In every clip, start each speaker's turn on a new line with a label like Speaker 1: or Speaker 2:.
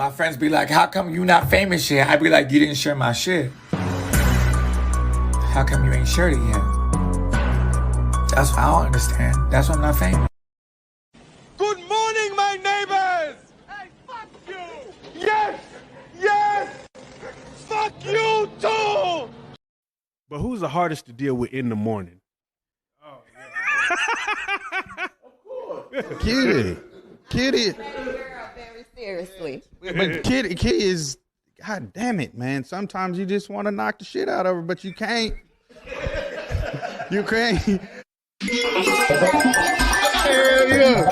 Speaker 1: My friends be like, how come you not famous yet? I be like, you didn't share my shit. How come you ain't shared it yet? That's what I don't understand. That's why I'm not famous.
Speaker 2: Good morning, my neighbors! Hey, fuck you! Yes! Yes! Fuck you too!
Speaker 3: But who's the hardest to deal with in the morning?
Speaker 2: Oh,
Speaker 3: yeah.
Speaker 2: Of course.
Speaker 4: Kiddy.
Speaker 5: Girl, very seriously.
Speaker 4: But Kiddy is, God damn it, man. Sometimes you just want to knock the shit out of her, but you can't. You can't. Hell yeah,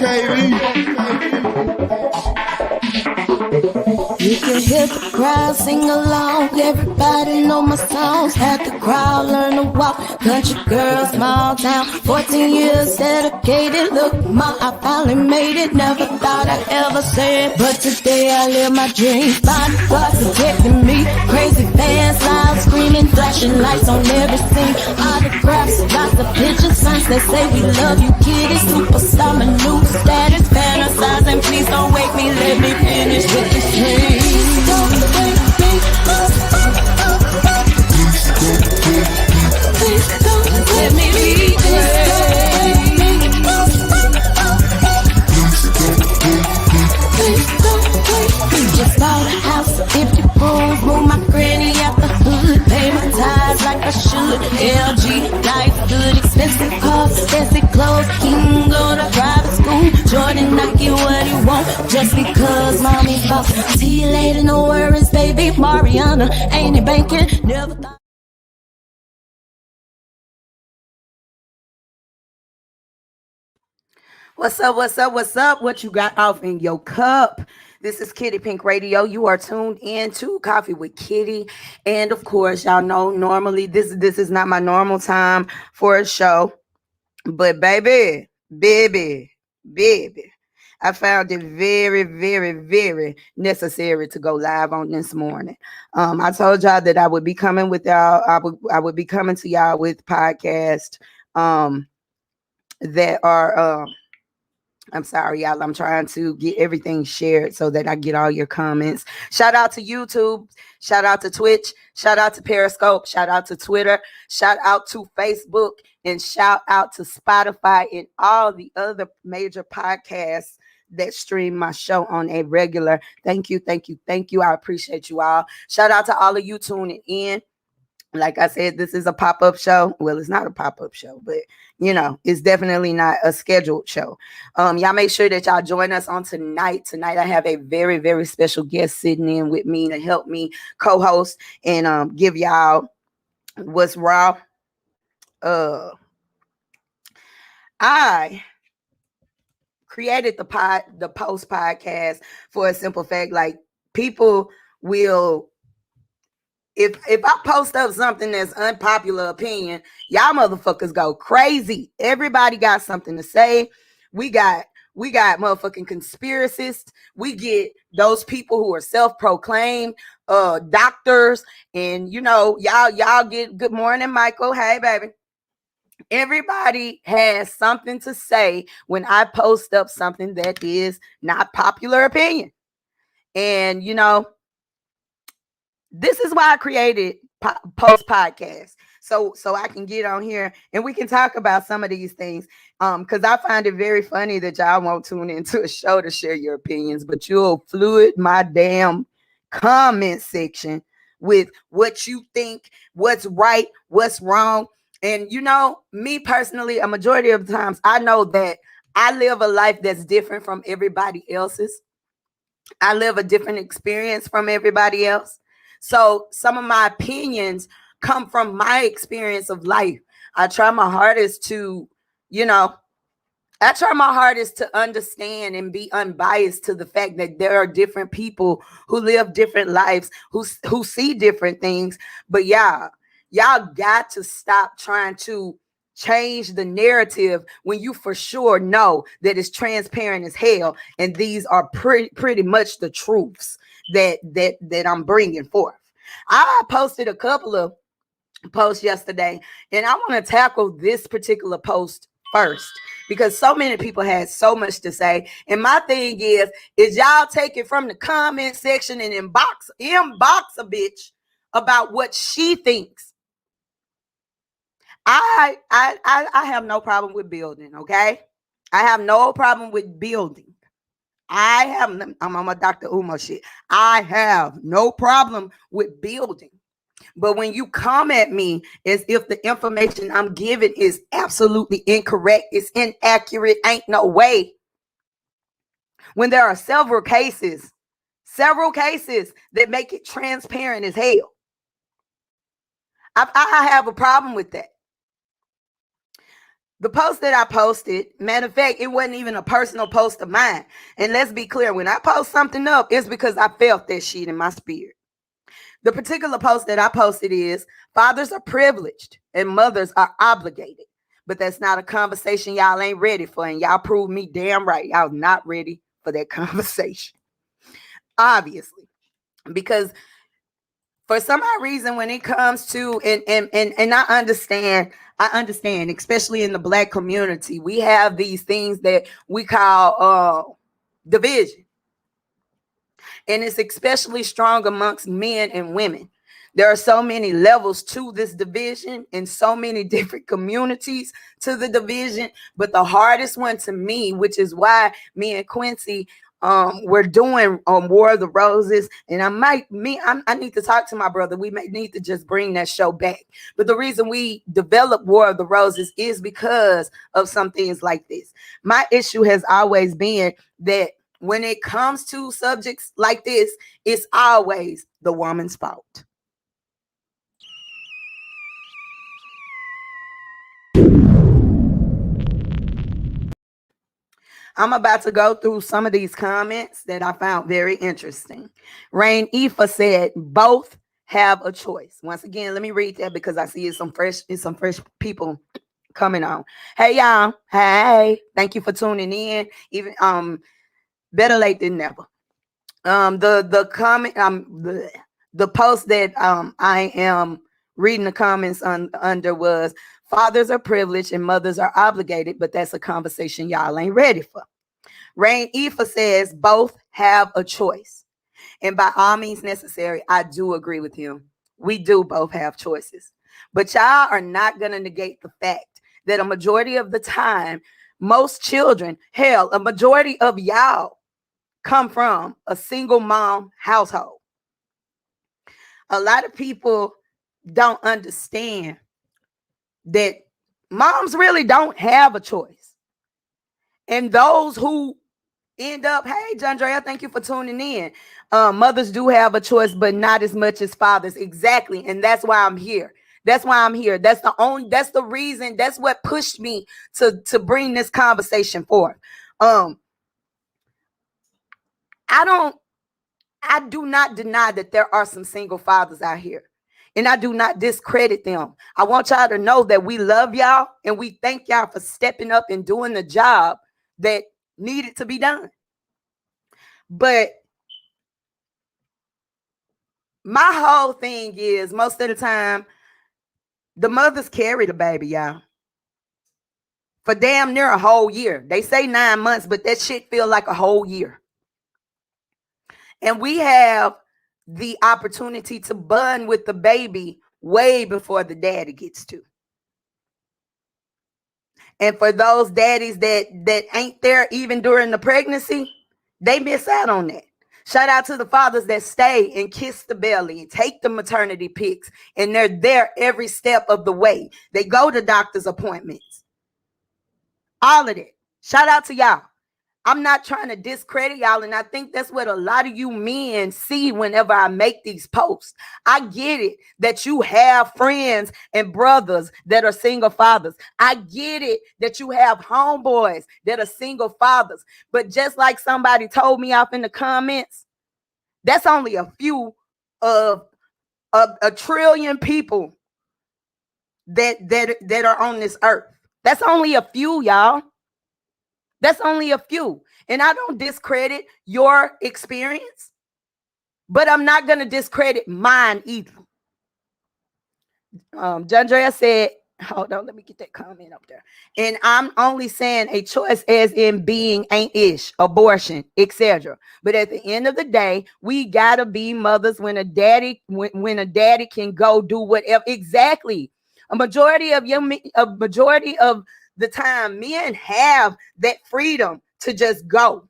Speaker 6: You can hear the crowd sing along. Everybody know my songs. Had the crowd learn to walk. Country girl, small town. 14 years dedicated. Look, ma, I finally made it. Never thought I'd ever say it, but today I live my dream. Find God protecting me. Crazy fans, loud screaming, flashing lights on every scene. Autographs, lots of pictures, signs that say we love you, Kiddy. Superstar, my new status, fantasizing. Please don't wake me. Let me finish with this dream. Don't wake me up. Please don't let me be just bought a house, 50 rooms, move my granny out the hood, pay my tithes like I should. LG, life good, expensive cars, fancy clothes, he can go to private school. Jordan, Nike, what he want, just because mommy boss. See you later, no worries, baby. Mariana, ain't it banking? Never thought.
Speaker 5: What's up? What's up? What's up? What you got off in your cup? This is Kiddy Pink Radio. You are tuned in to Coffee with Kiddy. And of course, y'all know normally this is not my normal time for a show. But baby, I found it very, very, very necessary to go live on this morning. I told y'all that I would be coming with y'all. I would be coming to y'all with podcasts that are I'm sorry, y'all. I'm trying to get everything shared so that I get all your comments. Shout out to YouTube. Shout out to Twitch. Shout out to Periscope. Shout out to Twitter. Shout out to Facebook. And shout out to Spotify and all the other major podcasts that stream my show on a regular. Thank you. Thank you. Thank you. I appreciate you all. Shout out to all of you tuning in. Like I said, this is a pop-up show. Well, it's not a pop-up show, but you know, it's definitely not a scheduled show. Y'all make sure that y'all join us on tonight. Tonight, I have a very, very special guest sitting in with me to help me co-host and give y'all what's raw. I created the post podcast for a simple fact. Like people will. If I post up something that's unpopular opinion, y'all motherfuckers go crazy. Everybody got something to say. We got motherfucking conspiracists. We get those people who are self-proclaimed doctors, and you know, y'all get good morning, Michael. Hey, baby. Everybody has something to say when I post up something that is not popular opinion. And you know, this is why I created post podcast, so I can get on here and we can talk about some of these things. Because I find it very funny that y'all won't tune into a show to share your opinions, but you'll flood my damn comment section with what you think, what's right, what's wrong. And you know, me personally, a majority of the times, I know that I live a life that's different from everybody else's. I live a different experience from everybody else. So some of my opinions come from my experience of life. I try my hardest to, you know, understand and be unbiased to the fact that there are different people who live different lives, who see different things. But y'all got to stop trying to change the narrative when you for sure know that it's transparent as hell, and these are pretty much the truths that I'm bringing forth. I posted a couple of posts yesterday, and I want to tackle this particular post first, because so many people had so much to say. And my thing is y'all take it from the comment section and inbox a bitch about what she thinks. I have no problem with building, okay? I have no problem with building. I'm on my Dr. Umo shit. I have no problem with building. But when you come at me as if the information I'm giving is absolutely incorrect, it's inaccurate, ain't no way. When there are several cases that make it transparent as hell. I have a problem with that. The post that I posted, matter of fact, it wasn't even a personal post of mine. And let's be clear, when I post something up, it's because I felt that shit in my spirit. The particular post that I posted is, fathers are privileged and mothers are obligated. But that's not a conversation y'all ain't ready for. And y'all proved me damn right. Y'all not ready for that conversation. Obviously. Because for some odd reason, when it comes to, and I understand, especially in the Black community, we have these things that we call division. And it's especially strong amongst men and women. There are so many levels to this division and so many different communities to the division. But the hardest one to me, which is why me and Quincy we're doing War of the Roses, and I need to talk to my brother. We may need to just bring that show back. But the reason we developed War of the Roses is because of some things like this. My issue has always been that when it comes to subjects like this, it's always the woman's fault. I'm about to go through some of these comments that I found very interesting. Rain Ifa said, both have a choice. Once again, let me read that because I see some fresh people coming on. Hey, y'all. Hey, thank you for tuning in. Even better late than never. The comment, the post that I am reading the comments under was, fathers are privileged and mothers are obligated, but that's a conversation y'all ain't ready for. Rain Ifa says both have a choice. And by all means necessary, I do agree with him. We do both have choices. But y'all are not going to negate the fact that a majority of the time, most children, hell, a majority of y'all come from a single mom household. A lot of people don't understand that moms really don't have a choice. And those who end up, hey, Jandrea, thank you for tuning in. Mothers do have a choice, but not as much as fathers. Exactly. And that's why I'm here. That's why I'm here. That's the reason. That's what pushed me to bring this conversation forth. I do not deny that there are some single fathers out here, and I do not discredit them. I want y'all to know that we love y'all and we thank y'all for stepping up and doing the job that needed to be done. But my whole thing is, most of the time, the mothers carry the baby, y'all, for damn near a whole year. They say 9 months, but that shit feel like a whole year. And we have the opportunity to bond with the baby way before the daddy gets to. And for those daddies that ain't there even during the pregnancy, they miss out on that. Shout out to the fathers that stay and kiss the belly and take the maternity pics, and they're there every step of the way. They go to doctor's appointments. All of that. Shout out to y'all. I'm not trying to discredit y'all, and I think that's what a lot of you men see whenever I make these posts. I get it that you have friends and brothers that are single fathers. I get it that you have homeboys that are single fathers. But just like somebody told me off in the comments, that's only a few of a trillion people that are on this earth. That's only a few, y'all. That's only a few. And I don't discredit your experience, but I'm not going to discredit mine either. Jandrea said, hold on, let me get that comment up there. And I'm only saying a choice as in being ain't ish, abortion, etc. But at the end of the day, we gotta be mothers when a daddy can go do whatever. Exactly. A majority of the time, men have that freedom to just go.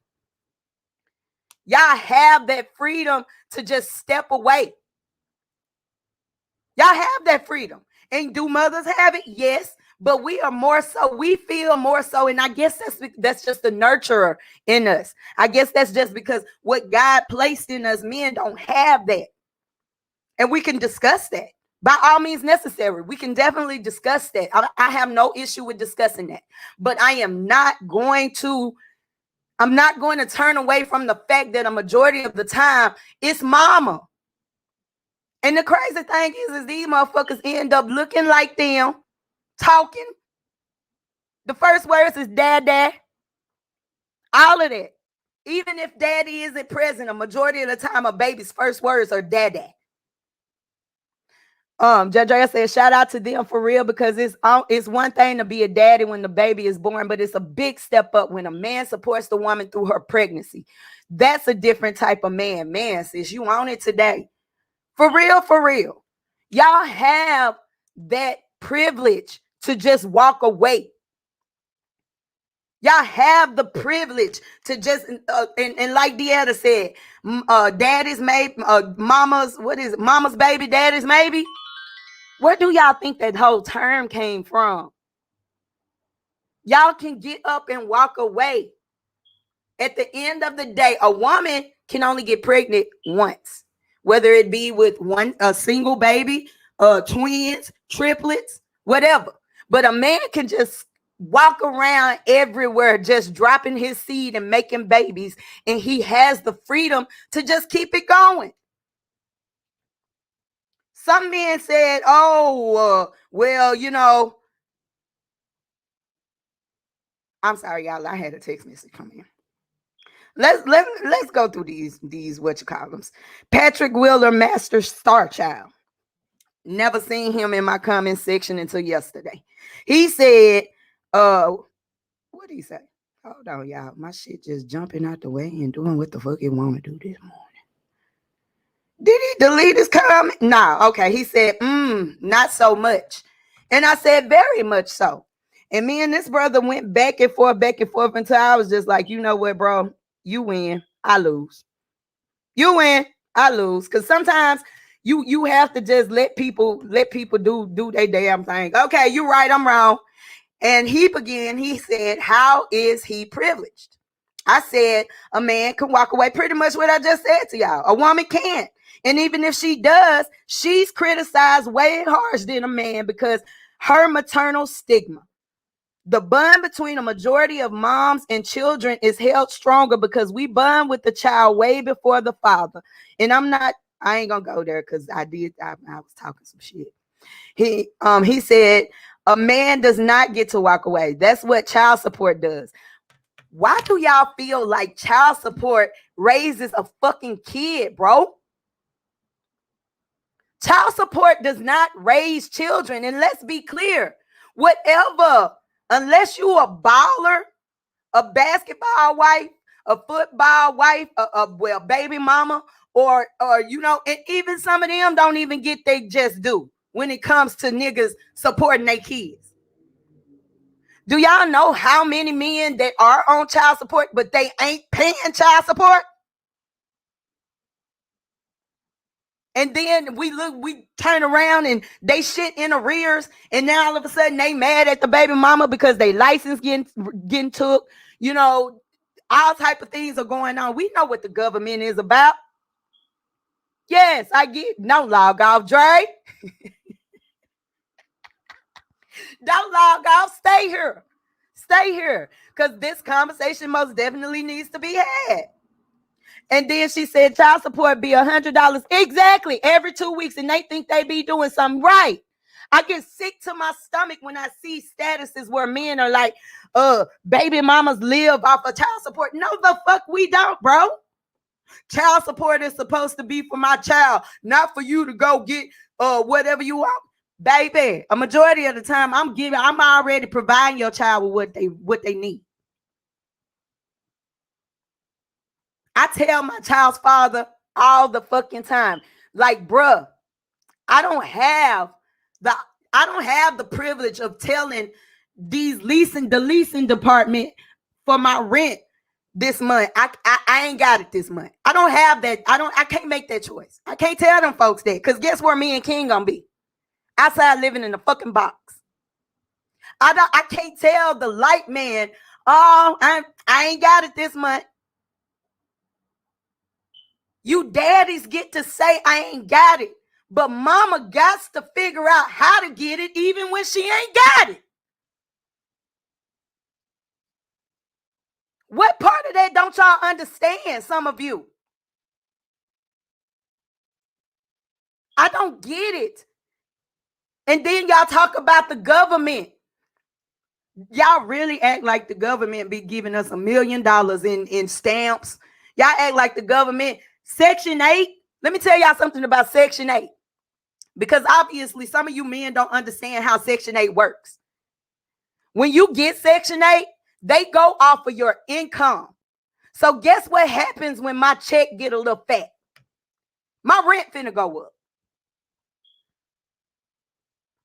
Speaker 5: Y'all have that freedom to just step away. Y'all have that freedom. And do mothers have it? Yes. But we are more so, we feel more so. And I guess that's just the nurturer in us. I guess that's just because what God placed in us, men don't have that. And we can discuss that. By all means necessary. We can definitely discuss that. I have no issue with discussing that. But I'm not going to turn away from the fact that a majority of the time it's mama. And the crazy thing is these motherfuckers end up looking like them, talking. The first words is dad, dad. All of that. Even if daddy isn't present, a majority of the time a baby's first words are dad, dad. JJ said, shout out to them for real, because it's one thing to be a daddy when the baby is born, but it's a big step up when a man supports the woman through her pregnancy. That's a different type of man. Man, sis, you on it today. For real, for real. Y'all have that privilege to just walk away. Y'all have the privilege to just, and like Deanna said, daddy's maybe, mama's, what is it? Mama's baby, daddy's maybe. Where do y'all think that whole term came from? Y'all can get up and walk away. At the end of the day, a woman can only get pregnant once, whether it be with a single baby, twins, triplets, whatever. But a man can just walk around everywhere, just dropping his seed and making babies, and he has the freedom to just keep it going. Some men said, well, you know, I'm sorry, y'all. I had a text message come in. Let's go through these what you call them. Patrick Wheeler, Master Star Child. Never seen him in my comment section until yesterday. He said, what did he say? Hold on, y'all. My shit just jumping out the way and doing what the fuck it want to do this morning. Did he delete his comment? No. Okay. He said, not so much. And I said, very much so. And me and this brother went back and forth until I was just like, you know what, bro? You win, I lose. You win, I lose. Because sometimes you have to just let people do their damn thing. Okay, you're right, I'm wrong. And he said, how is he privileged? I said, a man can walk away. Pretty much what I just said to y'all. A woman can't. And even if she does, she's criticized way harder than a man because her maternal stigma. The bond between a majority of moms and children is held stronger because we bond with the child way before the father. And I ain't gonna go there because I was talking some shit. He said, a man does not get to walk away. That's what child support does. Why do y'all feel like child support raises a fucking kid, bro? Child support does not raise children. And let's be clear, unless you a baller, a basketball wife, a football wife, a baby mama, or you know, and even some of them don't even get they just do when it comes to niggas supporting their kids. Do y'all know how many men that are on child support, but they ain't paying child support? And then we turn around and they shit in arrears, and now all of a sudden they mad at the baby mama because they license getting took. You know, all type of things are going on. We know what the government is about. Yes, I get. Don't log off, Dre. Don't log off. Stay here. Stay here. Because this conversation most definitely needs to be had. And then she said child support be $100 exactly every 2 weeks, and they think they be doing something right. I get sick to my stomach when I see statuses where men are like, baby mamas live off of child support. No, the fuck we don't, bro. Child support is supposed to be for my child, not for you to go get whatever you want. Baby, a majority of the time I'm already providing your child with what they need. I tell my child's father all the fucking time, like, bruh, I don't have the privilege of telling the leasing department for my rent this month. I ain't got it this month. I don't have that. I can't make that choice. I can't tell them folks that, because guess where me and King gonna be? Outside living in a fucking box. I can't tell the light man, oh, I ain't got it this month. You daddies get to say I ain't got it, but mama got to figure out how to get it even when she ain't got it. What part of that don't y'all understand, some of you? I don't get it. And then y'all talk about the government. Y'all really act like the government be giving us $1 million in stamps. Y'all act like the government. Section 8, let me tell y'all something about Section 8. Because obviously some of you men don't understand how Section 8 works. When you get Section 8, they go off of your income. So guess what happens when my check get a little fat? My rent finna go up.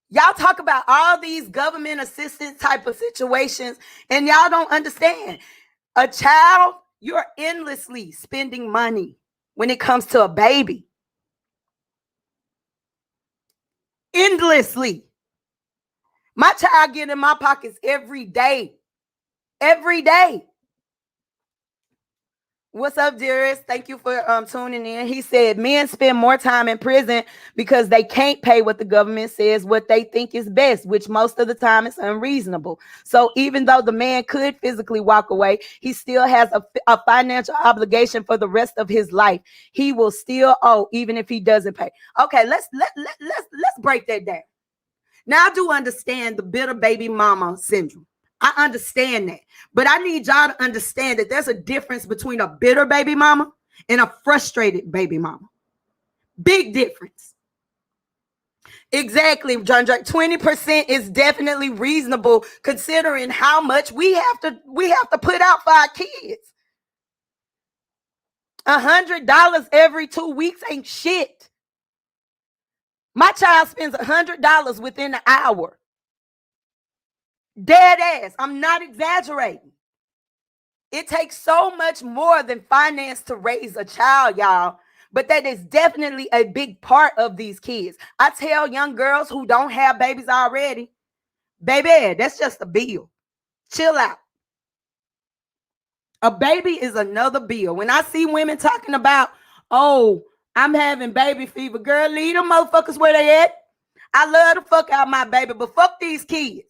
Speaker 5: Y'all talk about all these government assistance type of situations, and y'all don't understand. A child, you're endlessly spending money when it comes to a baby. Endlessly. My child get in my pockets every day. Every day. What's up, dearest? Thank you for tuning in. He said men spend more time in prison because they can't pay what the government says what they think is best, which most of the time is unreasonable. So even though the man could physically walk away, he still has a financial obligation for the rest of his life. He will still owe even if he doesn't pay. Okay, let's break that down. Now I do understand the bitter baby mama syndrome. I understand that. But I need y'all to understand that there's a difference between a bitter baby mama and a frustrated baby mama. Big difference. Exactly, John Drake. 20% is definitely reasonable considering how much we have to put out for our kids. $100 every 2 weeks ain't shit. My child spends $100 within an hour. Dead ass. I'm not exaggerating. It takes so much more than finance to raise a child, y'all. But that is definitely a big part of these kids. I tell young girls who don't have babies already, baby, that's just a bill. Chill out. A baby is another bill. When I see women talking about, oh, I'm having baby fever, girl, leave them motherfuckers where they at. I love the fuck out my baby, but fuck these kids.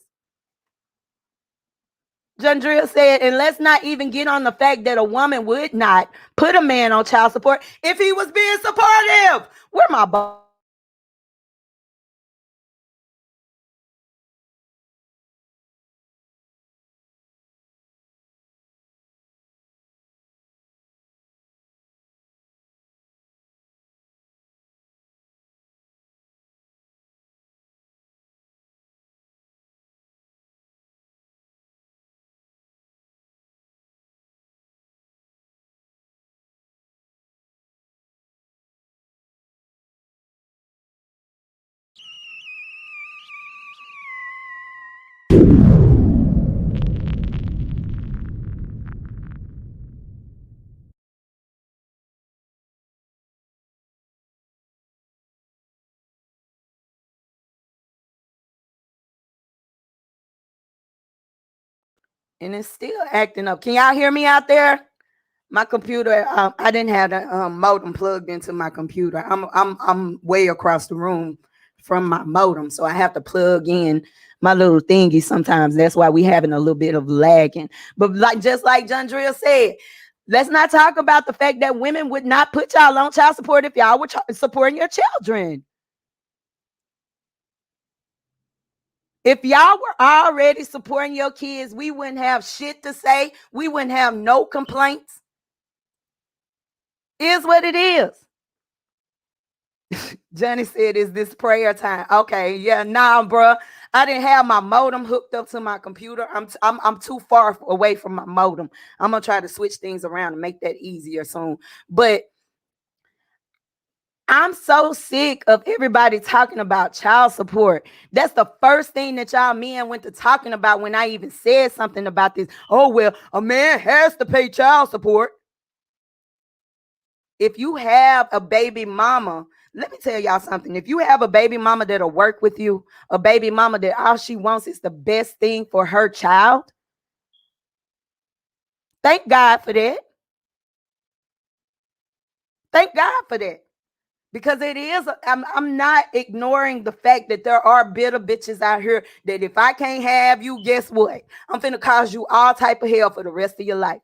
Speaker 5: Jandria said, and let's not even get on the fact that a woman would not put a man on child support if he was being supportive. Where my boss? And it's still acting up. Can y'all hear me out there? My computer, I didn't have the modem plugged into my computer. I'm way across the room from my modem, so I have to plug in my little thingy sometimes. That's why we having a little bit of lagging. But just like Jandria said, let's not talk about the fact that women would not put y'all on child support if y'all were supporting your children. If y'all were already supporting your kids, we wouldn't have shit to say. We wouldn't have no complaints. Is what it is. Johnny said, is this prayer time? Okay, yeah, nah, bruh. I didn't have my modem hooked up to my computer. I'm too far away from my modem. I'm gonna try to switch things around and make that easier soon. But I'm so sick of everybody talking about child support. That's the first thing that y'all men went to talking about when I even said something about this. Oh, well, a man has to pay child support. If you have a baby mama, let me tell y'all something. If you have a baby mama that'll work with you, a baby mama that all she wants is the best thing for her child, thank God for that. Thank God for that. Because it is, I'm not ignoring the fact that there are bitter bitches out here that if I can't have you, guess what? I'm finna cause you all type of hell for the rest of your life.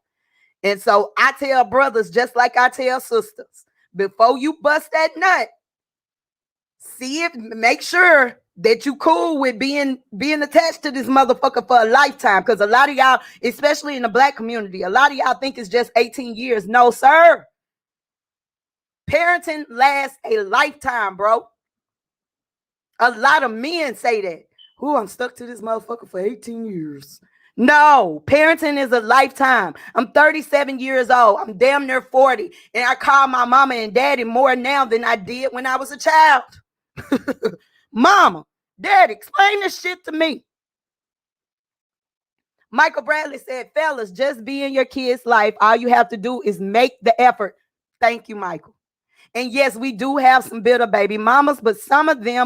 Speaker 5: And so I tell brothers, just like I tell sisters, before you bust that nut, make sure that you cool with being attached to this motherfucker for a lifetime. Because a lot of y'all, especially in the black community, a lot of y'all think it's just 18 years. No, sir. Parenting lasts a lifetime, bro. A lot of men say that. Who I'm stuck to this motherfucker for 18 years. No, parenting is a lifetime. I'm 37 years old. I'm damn near 40. And I call my mama and daddy more now than I did when I was a child. Mama, daddy, explain this shit to me. Michael Bradley said, fellas, just be in your kid's life. All you have to do is make the effort. Thank you, Michael. And yes, we do have some bitter baby mamas, but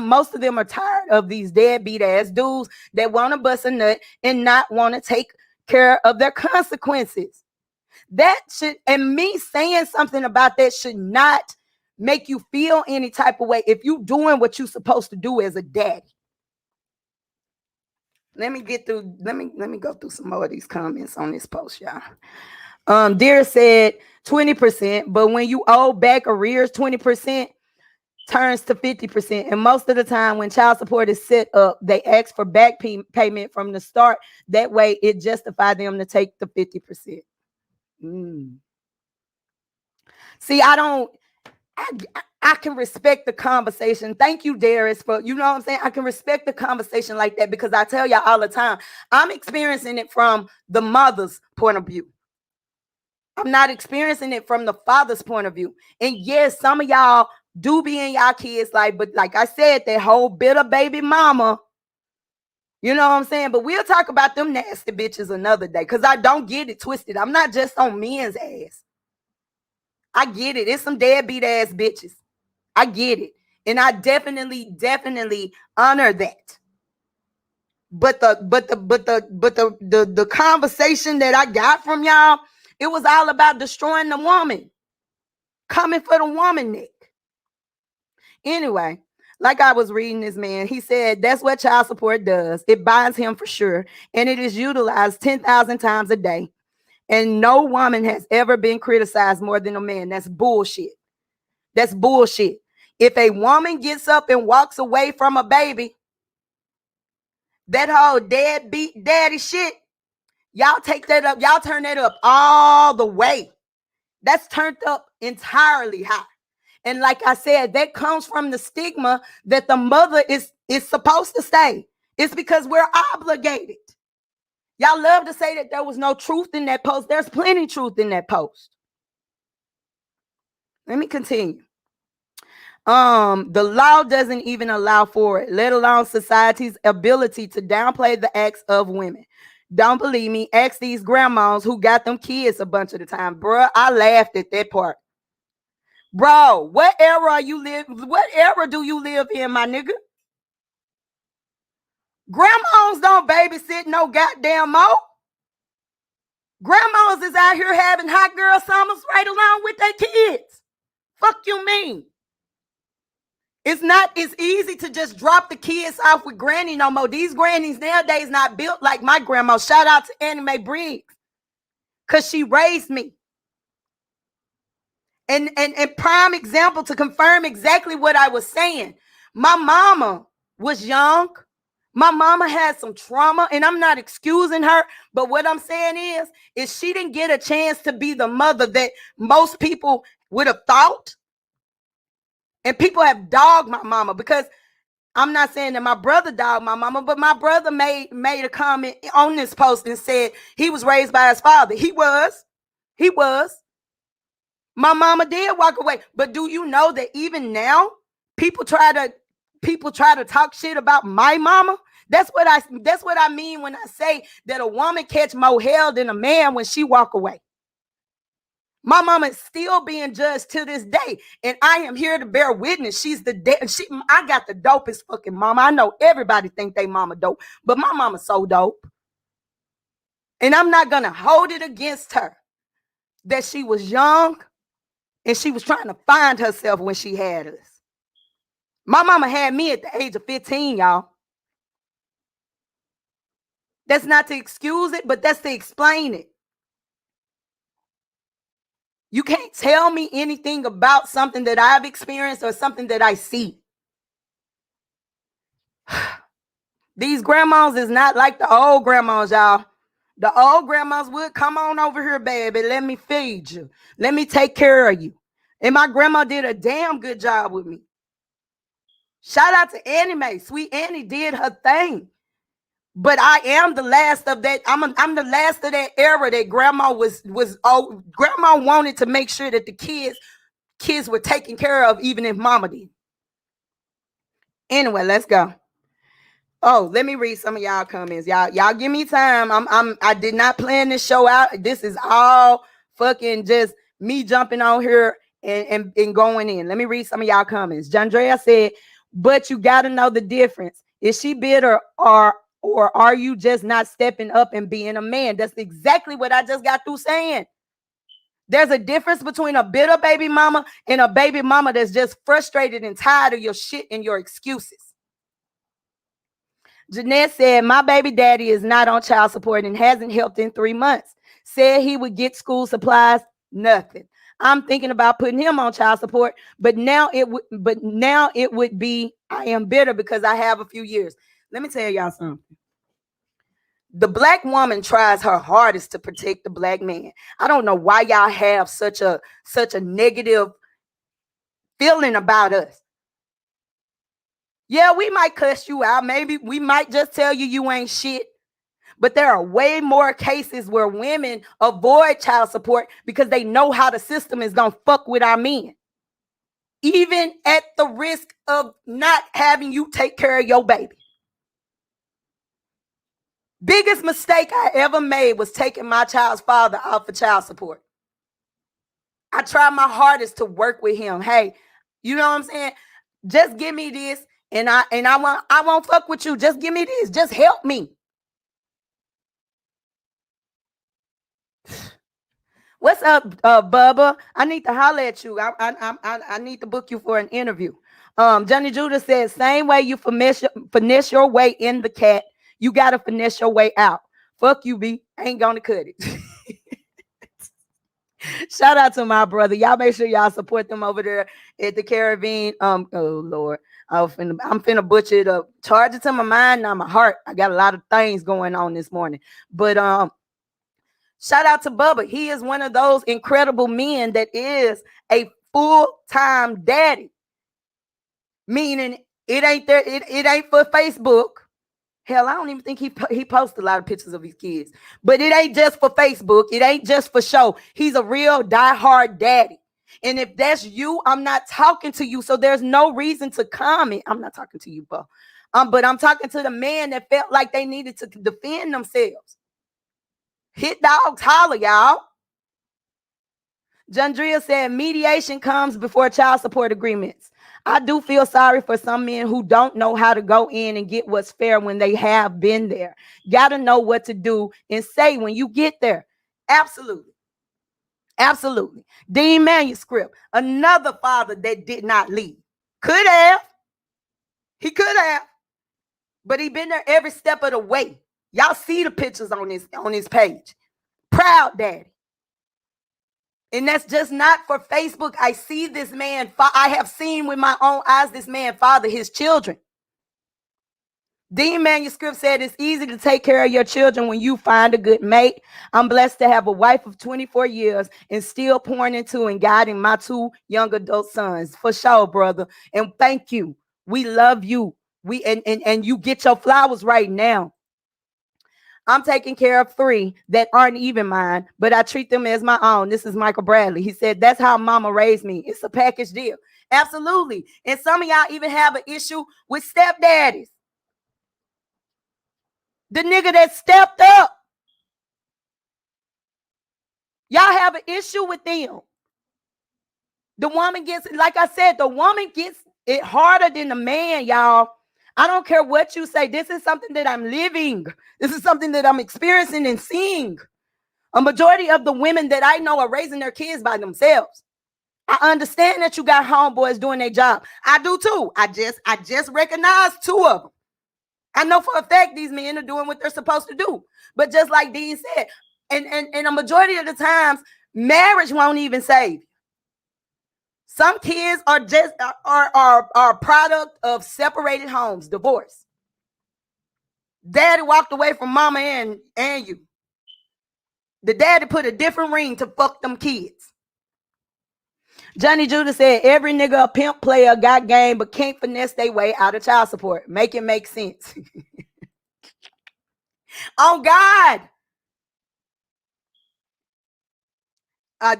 Speaker 5: most of them are tired of these deadbeat ass dudes that want to bust a nut and not want to take care of their consequences. That should, and me saying something about that should not make you feel any type of way if you doing what you're supposed to do as a daddy. Let me go through some more of these comments on this post, y'all. Dear said 20%, but when you owe back arrears, 20% turns to 50%. And most of the time when child support is set up, they ask for back payment from the start. That way it justifies them to take the 50%. See, I can respect the conversation. Thank you, Darius, for, you know what I'm saying? I can respect the conversation like that because I tell y'all all the time, I'm experiencing it from the mother's point of view. I'm not experiencing it from the father's point of view. And yes, some of y'all do be in y'all kids' life, but like I said, that whole bitter baby mama, you know what I'm saying? But we'll talk about them nasty bitches another day because I don't get it twisted. I'm not just on men's ass. I get it. It's some deadbeat ass bitches. I get it. And I definitely honor that. But the conversation that I got from y'all, it was all about destroying the woman. Coming for the woman, Nick. Anyway, like I was reading this man, he said that's what child support does. It binds him for sure. And it is utilized 10,000 times a day. And no woman has ever been criticized more than a man. That's bullshit. That's bullshit. If a woman gets up and walks away from a baby, that whole deadbeat daddy shit, y'all take that up. Y'all turn that up all the way. That's turned up entirely high. And like I said, that comes from the stigma that the mother is supposed to stay. It's because we're obligated. Y'all love to say that there was no truth in that post. There's plenty of truth in that post. Let me continue. The law doesn't even allow for it, let alone society's ability to downplay the acts of women. Don't believe me? Ask these grandmas who got them kids a bunch of the time. Bruh, I laughed at that part. Bro, what era do you live in, my nigga? Grandmas don't babysit no goddamn more. Grandmas is out here having hot girl summers right along with their kids. Fuck you mean? It's easy to just drop the kids off with granny no more. These grannies nowadays not built like my grandma. Shout out to Anime Briggs. Because she raised me. And prime example to confirm exactly what I was saying. My mama was young. My mama had some trauma, and I'm not excusing her, but what I'm saying is she didn't get a chance to be the mother that most people would have thought. And people have dogged my mama because I'm not saying that my brother dogged my mama, but my brother made a comment on this post and said he was raised by his father. He was. My mama did walk away. But do you know that even now people try to talk shit about my mama? That's what I mean when I say that a woman catch more hell than a man when she walk away. My mama is still being judged to this day, and I am here to bear witness. I got the dopest fucking mama. I know everybody think they mama dope, but my mama's so dope. And I'm not gonna hold it against her that she was young and she was trying to find herself when she had us. My mama had me at the age of 15, y'all. That's not to excuse it, but that's to explain it. You can't tell me anything about something that I've experienced or something that I see. These grandmas is not like the old grandmas, y'all. The old grandmas would come on over here, baby. Let me feed you. Let me take care of you. And my grandma did a damn good job with me. Shout out to Annie Mae. Sweet Annie did her thing. But I am the last of that. I'm the last of that era that grandma grandma wanted to make sure that the kids were taken care of, even if mama did. Anyway, let's go. Oh, let me read some of y'all comments. Y'all give me time. I did not plan this show out. This is all fucking just me jumping on here and going in. Let me read some of y'all comments. Jandrea said, but you got to know the difference. Is she bitter or are you just not stepping up and being a man? That's exactly what I just got through saying. There's a difference between a bitter baby mama and a baby mama that's just frustrated and tired of your shit and your excuses. Jeanette said, my baby daddy is not on child support and hasn't helped in 3 months. Said he would get school supplies, nothing. I'm thinking about putting him on child support, but now it would be, I am bitter because I have a few years. Let me tell y'all something. The black woman tries her hardest to protect the black man. I don't know why y'all have such a negative feeling about us. Yeah, we might cuss you out. Maybe we might just tell you ain't shit. But there are way more cases where women avoid child support because they know how the system is going to fuck with our men. Even at the risk of not having you take care of your baby. Biggest mistake I ever made was taking my child's father out for child support. I tried my hardest to work with him. Hey, you know what I'm saying? Just give me this and I won't fuck with you. Just give me this. Just help me. What's up, Bubba? I need to holler at you. I need to book you for an interview. Johnny Judah says, same way you finesse your way in the cat, you got to finesse your way out. Fuck you, B. Ain't gonna cut it. Shout out to my brother. Y'all make sure y'all support them over there at the Caravan. Oh, Lord. I'm finna butcher it up. Charge it to my mind, not my heart. I got a lot of things going on this morning. But shout out to Bubba. He is one of those incredible men that is a full-time daddy. Meaning it ain't there, it ain't for Facebook. Hell, I don't even think he posts a lot of pictures of his kids. But it ain't just for Facebook. It ain't just for show. He's a real diehard daddy. And if that's you, I'm not talking to you. So there's no reason to comment. I'm not talking to you, Bo. But I'm talking to the man that felt like they needed to defend themselves. Hit dogs holler, y'all. Jandria said mediation comes before child support agreements. I do feel sorry for some men who don't know how to go in and get what's fair when they have been there. Got to know what to do and say when you get there. Absolutely. Absolutely. Dean Manuscript, another father that did not leave. Could have. He could have. But he been there every step of the way. Y'all see the pictures on his page. Proud daddy. And that's just not for Facebook. I see this man. I have seen with my own eyes this man father his children. Dean Manuscript said it's easy to take care of your children when you find a good mate. I'm blessed to have a wife of 24 years and still pouring into and guiding my 2 young adult sons. For sure, brother. And thank you. We love you. And you get your flowers right now. I'm taking care of 3 that aren't even mine, but I treat them as my own. This is Michael Bradley. He said, that's how mama raised me. It's a package deal. Absolutely. And some of y'all even have an issue with stepdaddies. The nigga that stepped up. Y'all have an issue with them. The woman gets, like I said, the woman gets it harder than the man, y'all. I don't care what you say. This is something that I'm living. This is something that I'm experiencing and seeing. A majority of the women that I know are raising their kids by themselves. I understand that you got homeboys doing their job. I do too. I just recognized 2 of them. I know for a fact these men are doing what they're supposed to do. But just like Dean said, and a majority of the times, marriage won't even save you. Some kids are just are a product of separated homes, divorce. Daddy walked away from mama and you. The daddy put a different ring to fuck them kids. Johnny Judah said, every nigga a pimp player got game but can't finesse their way out of child support. Make it make sense. Oh, God.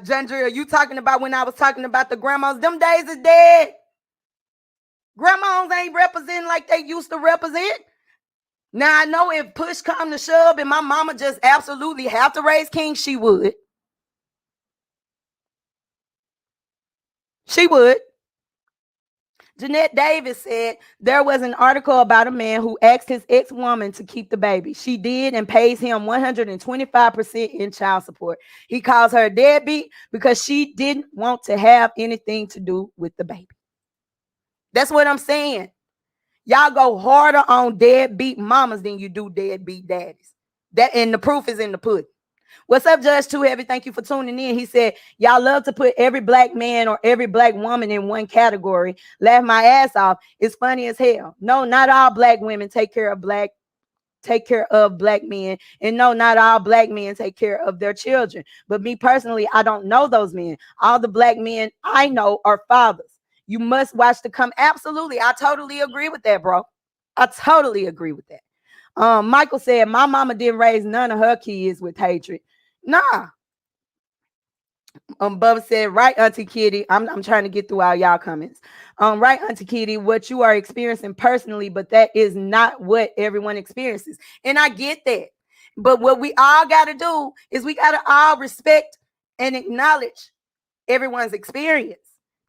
Speaker 5: Jandria, you talking about when I was talking about the grandmas? Them days is dead. Grandmas ain't representing like they used to represent. Now, I know if push come to shove and my mama just absolutely have to raise king, she would. She would. Jeanette Davis said there was an article about a man who asked his ex-woman to keep the baby. She did and pays him 125% in child support. He calls her a deadbeat because she didn't want to have anything to do with the baby. That's what I'm saying. Y'all go harder on deadbeat mamas than you do deadbeat daddies. And the proof is in the pudding. What's up, Judge Too Heavy? Thank you for tuning in. He said, y'all love to put every black man or every black woman in one category. Laugh my ass off. It's funny as hell. No, not all black women take care of black men. And no, not all black men take care of their children. But me personally, I don't know those men. All the black men I know are fathers. You must watch the come. Absolutely. I totally agree with that, bro. I totally agree with that. Michael said, my mama didn't raise none of her kids with hatred. Nah. Bubba said, right, Auntie Kiddy. I'm trying to get through all y'all comments. Right, Auntie Kiddy, what you are experiencing personally, but that is not what everyone experiences. And I get that. But what we all got to do is we got to all respect and acknowledge everyone's experience.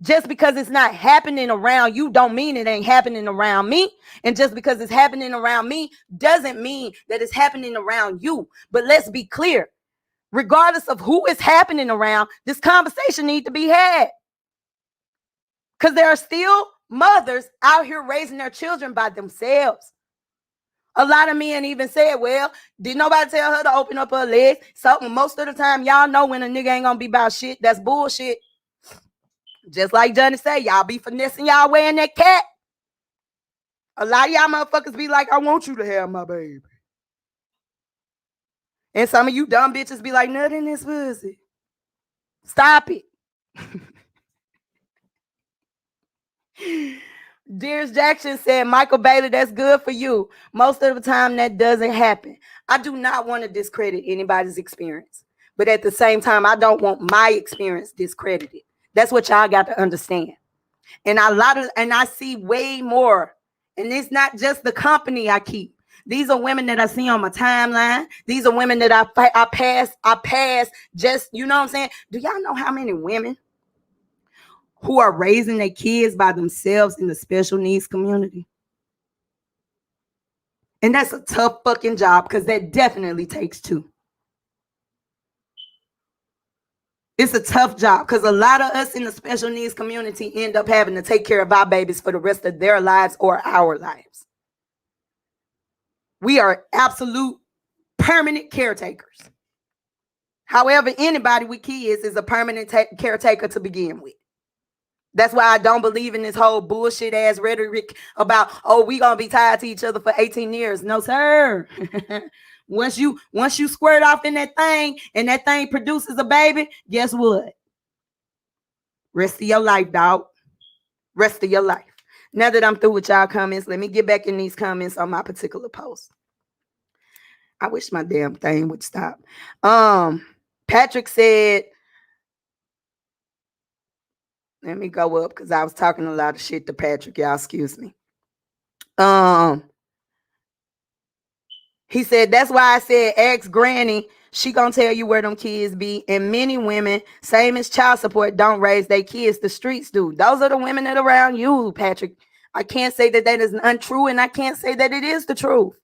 Speaker 5: Just because it's not happening around you don't mean it ain't happening around me. And just because it's happening around me doesn't mean that it's happening around you. But let's be clear. Regardless of who is happening around, this conversation needs to be had. Because there are still mothers out here raising their children by themselves. A lot of men even said, well, did nobody tell her to open up her legs? So most of the time, y'all know when a nigga ain't gonna be about shit. That's bullshit. Just like Johnny say, y'all be finessing y'all way in that cat. A lot of y'all motherfuckers be like, I want you to have my baby. And some of you dumb bitches be like, nut in this pussy. Stop it. Dearest Jackson said, Michael Bailey, that's good for you. Most of the time that doesn't happen. I do not want to discredit anybody's experience. But at the same time, I don't want my experience discredited. That's what y'all got to understand. And I see way more. And it's not just the company I keep. These are women that I see on my timeline. These are women that I pass just, you know what I'm saying? Do y'all know how many women who are raising their kids by themselves in the special needs community? And that's a tough fucking job because that definitely takes 2. It's a tough job because a lot of us in the special needs community end up having to take care of our babies for the rest of their lives or our lives. We are absolute permanent caretakers. However, anybody with kids is a permanent caretaker to begin with. That's why I don't believe in this whole bullshit ass rhetoric about, oh, we gonna be tied to each other for 18 years. No, sir. once you squirt off in that thing and that thing produces a baby, guess what? Rest of your life, dog. Rest of your life. Now that I'm through with y'all comments, let me get back in these comments on my particular post. I wish my damn thing would stop. Patrick said, let me go up because I was talking a lot of shit to Patrick. Y'all excuse me. He said, that's why I said ask Granny. She gonna tell you where them kids be. And many women, same as child support, don't raise their kids. The streets do. Those are the women that are around you, Patrick. I can't say that is untrue, and I can't say that it is the truth.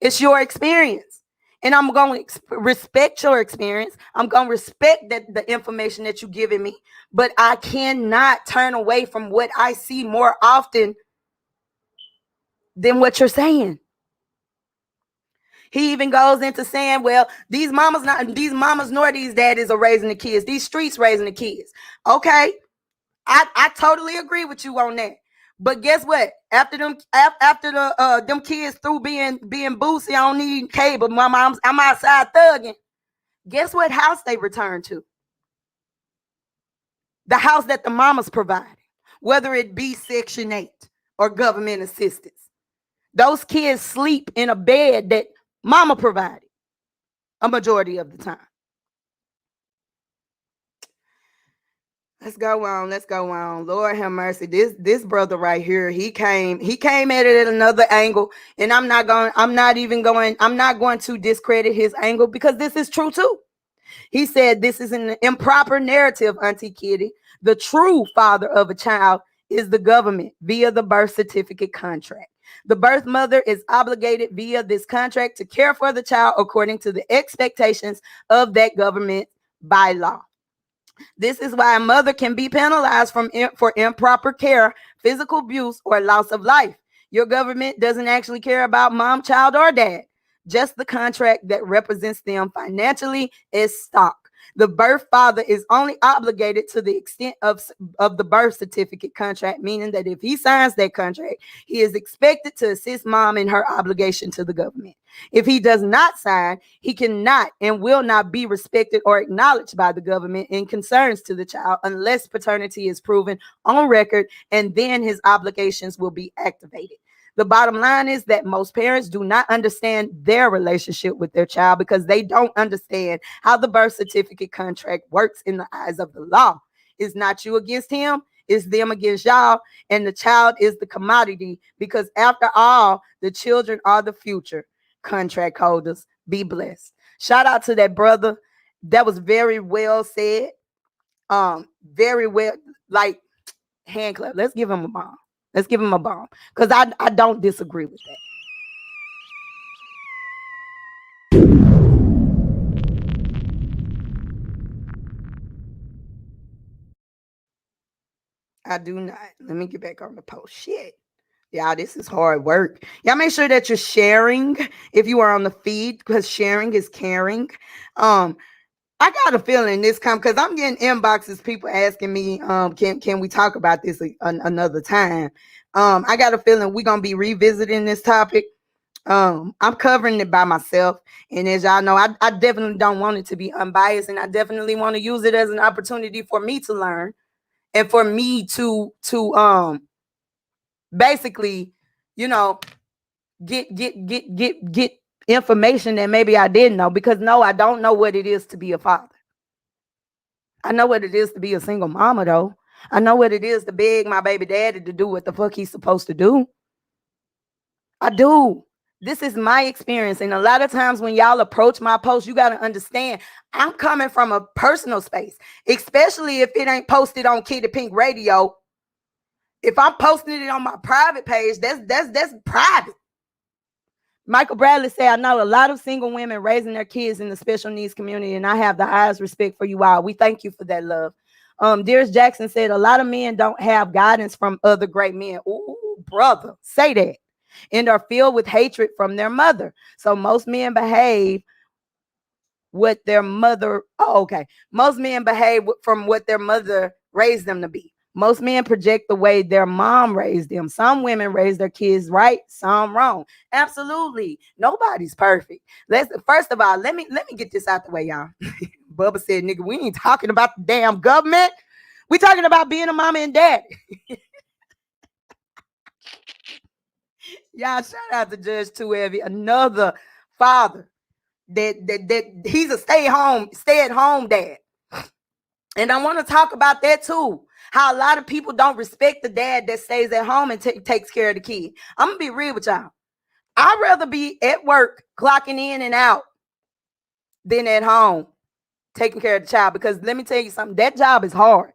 Speaker 5: It's your experience. And I'm going to respect your experience. I'm going to respect the information that you're giving me. But I cannot turn away from what I see more often than what you're saying. He even goes into saying, well, these mamas nor these daddies are raising the kids. These streets raising the kids. Okay. I totally agree with you on that. But guess what? After them kids through being boozy, I don't need cable. I'm outside thugging. Guess what house they return to? The house that the mamas provided, whether it be Section 8 or government assistance. Those kids sleep in a bed that mama provided a majority of the time. Let's go on. Lord have mercy. This brother right here, he came at it at another angle, and I'm not going to discredit his angle because this is true too. He said this is an improper narrative, Auntie Kiddy. The true father of a child is the government via the birth certificate contract. The birth mother is obligated via this contract to care for the child according to the expectations of that government by law. This is why a mother can be penalized for improper care, physical abuse, or loss of life. Your government doesn't actually care about mom, child, or dad. Just the contract that represents them financially is stock. The birth father is only obligated to the extent of the birth certificate contract, meaning that if he signs that contract, he is expected to assist mom in her obligation to the government. If he does not sign, he cannot and will not be respected or acknowledged by the government in concerns to the child unless paternity is proven on record, and then his obligations will be activated. The bottom line is that most parents do not understand their relationship with their child because they don't understand how the birth certificate contract works in the eyes of the law. It's not you against him, it's them against y'all, and the child is the commodity because after all, the children are the future. Contract holders, be blessed. Shout out to that brother. That was very well said. Very well, like hand clap. Let's give him a bomb. Let's give him a bomb because I don't disagree with that. I do not. Let me get back on the post. Shit. Y'all, this is hard work. Y'all make sure that you're sharing if you are on the feed because sharing is caring. I got a feeling this come because I'm getting inboxes, people asking me, can we talk about this another time? I got a feeling we're gonna be revisiting this topic. I'm covering it by myself, and as y'all know, I definitely don't want it to be unbiased, and I definitely want to use it as an opportunity for me to learn and for me to basically, you know, get information that maybe I didn't know, because no, I don't know what it is to be a father. I know what it is to be a single mama, though. I know what it is to beg my baby daddy to do what the fuck he's supposed to do. I do. This is my experience. And a lot of times when y'all approach my post, you got to understand I'm coming from a personal space, especially if it ain't posted on Kiddy Pink Radio. If I'm posting it on my private page, that's private. Michael Bradley said, I know a lot of single women raising their kids in the special needs community, and I have the highest respect for you all. We thank you for that, love. Dearest Jackson said, a lot of men don't have guidance from other great men. Ooh, brother, say that. And are filled with hatred from their mother. So most men behave what their mother, most men behave from what their mother raised them to be. Most men project the way their mom raised them. Some women raise their kids right, some wrong. Absolutely. Nobody's perfect. First of all, let me get this out the way, y'all. Bubba said, nigga, we ain't talking about the damn government. We talking about being a mama and dad. Y'all, shout out to Judge Too Heavy, another father that he's a stay-at-home dad. And I want to talk about that too. How a lot of people don't respect the dad that stays at home and takes care of the kid. I'm going to be real with y'all. I'd rather be at work, clocking in and out, than at home taking care of the child. Because let me tell you something, that job is hard.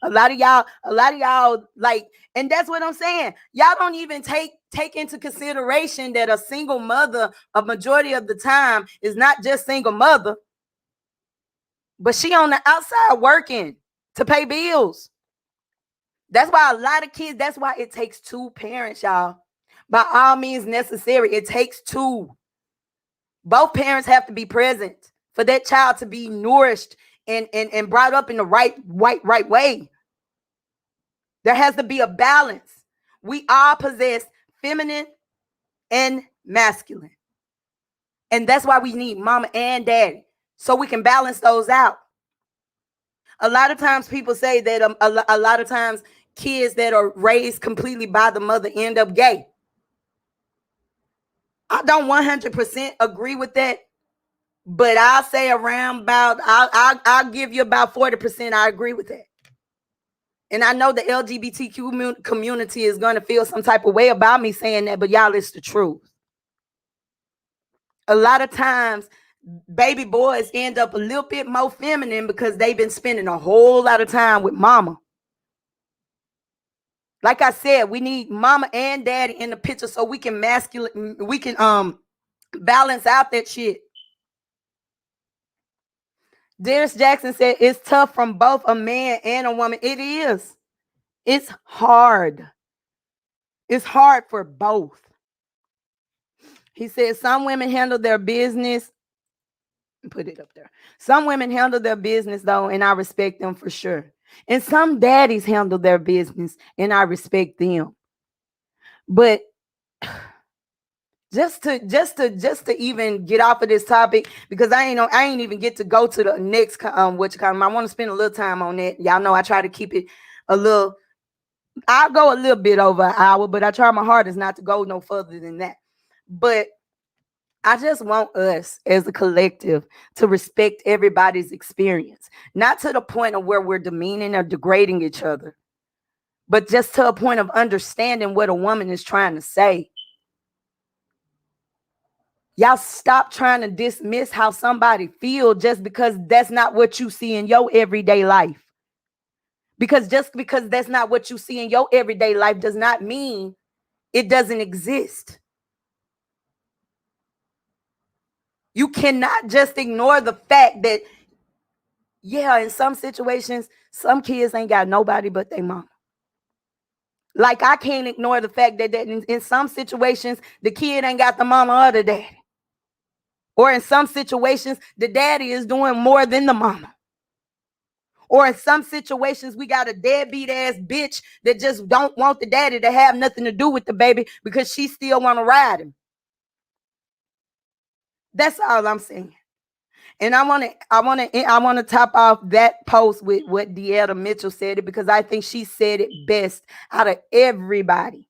Speaker 5: A lot of y'all like, and that's what I'm saying. Y'all don't even take into consideration that a single mother, a majority of the time, is not just single mother, but she on the outside working to pay bills. That's why a lot of kids, that's why it takes two parents, y'all. By all means necessary, it takes two. Both parents have to be present for that child to be nourished and brought up in the right way. There has to be a balance. We all possess feminine and masculine. And that's why we need mama and daddy, so we can balance those out. A lot of times people say that a lot of times kids that are raised completely by the mother end up gay. I don't 100% agree with that, but I'll say around about, I'll give you about 40% I agree with that. And I know the LGBTQ community is going to feel some type of way about me saying that, but y'all, it's the truth. A lot of times, baby boys end up a little bit more feminine because they've been spending a whole lot of time with mama. Like I said, we need mama and daddy in the picture so we can balance out that shit. Darius Jackson said it's tough from both a man and a woman. It is. It's hard. It's hard for both. He said some women handle their business. Put it up there. Some women handle their business though, and I respect them for sure. And some daddies handle their business, and I respect them. But just to even get off of this topic, because I ain't even get to go to the next I want to spend a little time on that. Y'all know I try to keep it a little. I'll go a little bit over an hour, but I try my hardest not to go no further than that. But I just want us as a collective to respect everybody's experience, not to the point of where we're demeaning or degrading each other, but just to a point of understanding what a woman is trying to say. Y'all stop trying to dismiss how somebody feels just because that's not what you see in your everyday life. Because just because that's not what you see in your everyday life does not mean it doesn't exist. You cannot just ignore the fact that, yeah, in some situations, some kids ain't got nobody but their mama. Like I can't ignore the fact that in some situations, the kid ain't got the mama or the daddy. Or in some situations, the daddy is doing more than the mama. Or in some situations, we got a deadbeat ass bitch that just don't want the daddy to have nothing to do with the baby because she still want to ride him. That's all I'm saying. And I want to top off that post with what Deetta Mitchell said it, because I think she said it best out of everybody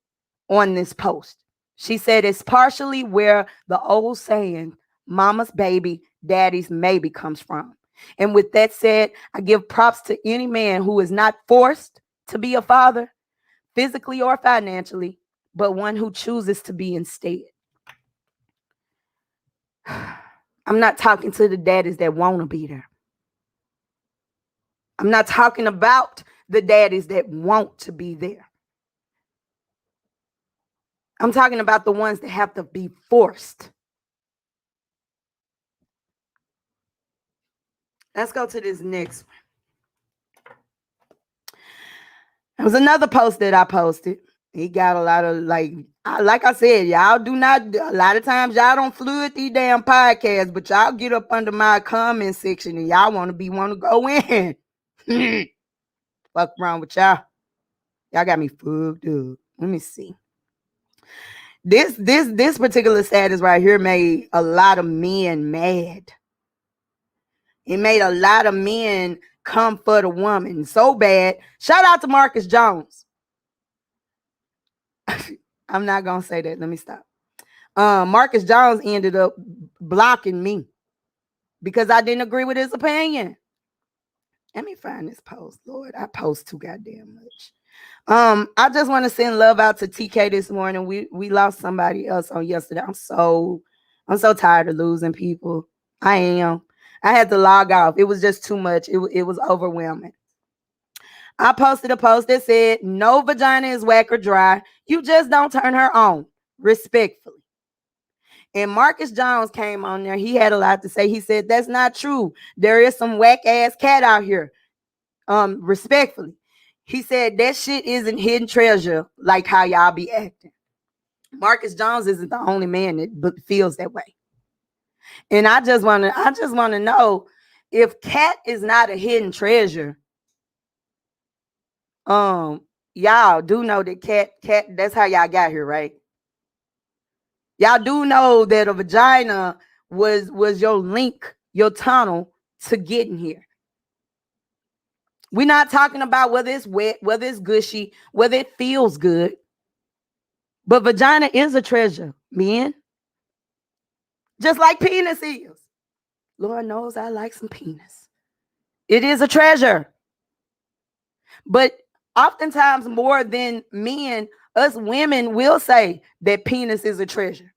Speaker 5: on this post. She said it's partially where the old saying, mama's baby, daddy's maybe comes from. And with that said, I give props to any man who is not forced to be a father, physically or financially, but one who chooses to be instead. I'm not talking to the daddies that want to be there. I'm not talking about the daddies that want to be there. I'm talking about the ones that have to be forced. Let's go to this next one. There was another post that I posted. He got a lot of like I said, y'all do not, a lot of times y'all don't fluid these damn podcasts, but y'all get up under my comment section and y'all want to go in. Fuck wrong with y'all. Y'all got me fucked up. Let me see. This particular status right here made a lot of men mad. It made a lot of men come for the woman so bad. Shout out to Marcus Jones. I'm not gonna say that. Let me stop. Marcus Jones ended up blocking me because I didn't agree with his opinion. Let me find this post. Lord, I post too goddamn much. I just want to send love out to TK this morning. We lost somebody else on yesterday. I'm so tired of losing people. I am. I had to log off. It was just too much. It was overwhelming. I posted a post that said, no vagina is whack or dry. You just don't turn her on. Respectfully. And Marcus Jones came on there. He had a lot to say. He said, that's not true. There is some whack ass cat out here. Respectfully. He said that shit isn't hidden treasure like how y'all be acting. Marcus Jones isn't the only man that feels that way. And I just want to know if cat is not a hidden treasure. Y'all do know that cat, that's how y'all got here, right? Y'all do know that a vagina was your link, your tunnel to getting here. We're not talking about whether it's wet, whether it's gushy, whether it feels good. But vagina is a treasure, men. Just like penis is. Lord knows I like some penis. It is a treasure. But oftentimes more than men, us women will say that penis is a treasure.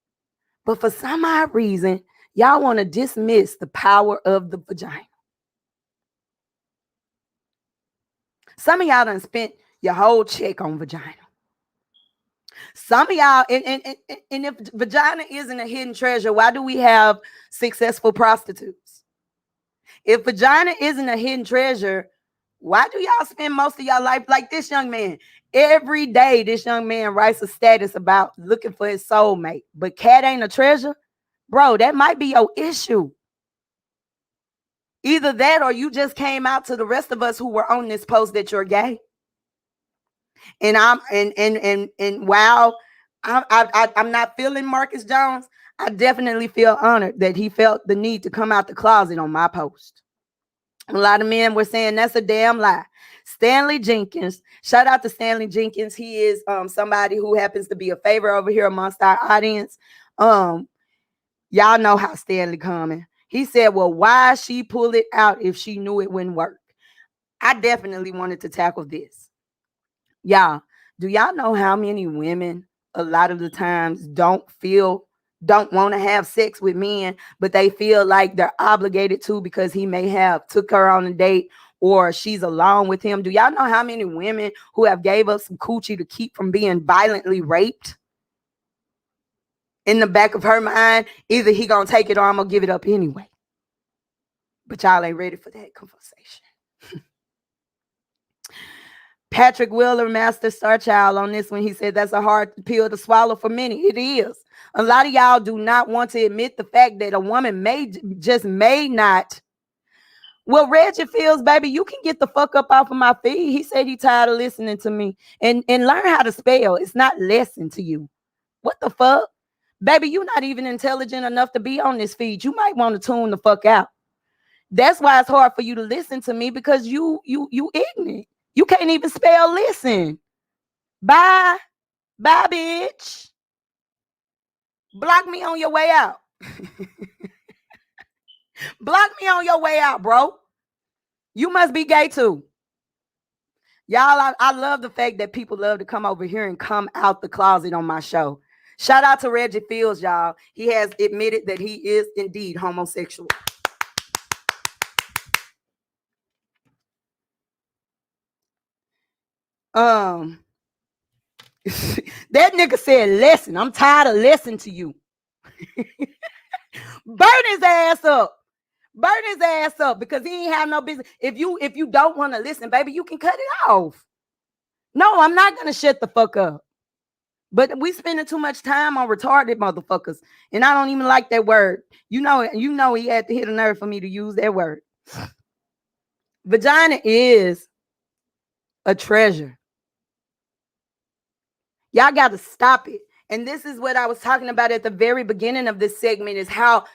Speaker 5: But for some odd reason, y'all want to dismiss the power of the vagina. Some of y'all done spent your whole check on vagina. Some of y'all, and if vagina isn't a hidden treasure, why do we have successful prostitutes? If vagina isn't a hidden treasure, why do y'all spend most of your life like this young man? Every day, this young man writes a status about looking for his soulmate. But cat ain't a treasure? Bro, that might be your issue. Either that or you just came out to the rest of us who were on this post that you're gay. And while I'm not feeling Marcus Jones, I definitely feel honored that he felt the need to come out the closet on my post. A lot of men were saying that's a damn lie. Stanley Jenkins, shout out to Stanley Jenkins. He is somebody who happens to be a favorite over here amongst our audience. Y'all know how Stanley coming. He said, well, why she pull it out if she knew it wouldn't work? I definitely wanted to tackle this. Y'all, do y'all know how many women a lot of the times don't want to have sex with men, but they feel like they're obligated to because he may have took her on a date or she's alone with him? Do y'all know how many women who have gave up some coochie to keep from being violently raped? In the back of her mind, either he gonna take it or I'm gonna give it up anyway. But y'all ain't ready for that conversation. Patrick Wheeler, Master Star Child, on this one, he said that's a hard pill to swallow for many. It is. A lot of y'all do not want to admit the fact that a woman may not. Well, Reggie feels, baby, you can get the fuck up off of my feed. He said he tired of listening to me. And learn how to spell. It's not lesson to you. What the fuck? Baby, you're not even intelligent enough to be on this feed. You might want to tune the fuck out. That's why it's hard for you to listen to me, because you ignorant. You can't even spell listen. Bye, bitch. Block me on your way out. Block me on your way out, bro. You must be gay too. Y'all, I love the fact that people love to come over here and come out the closet on my show. Shout out to Reggie Fields, y'all. He has admitted that he is indeed homosexual. That nigga said, listen, I'm tired of listening to you. Burn his ass up. Burn his ass up, because he ain't have no business. If you don't want to listen, baby, you can cut it off. No, I'm not going to shut the fuck up. But we spending too much time on retarded motherfuckers. And I don't even like that word. You know he had to hit a nerve for me to use that word. Vagina is a treasure. Y'all got to stop it. And this is what I was talking about at the very beginning of this segment, is how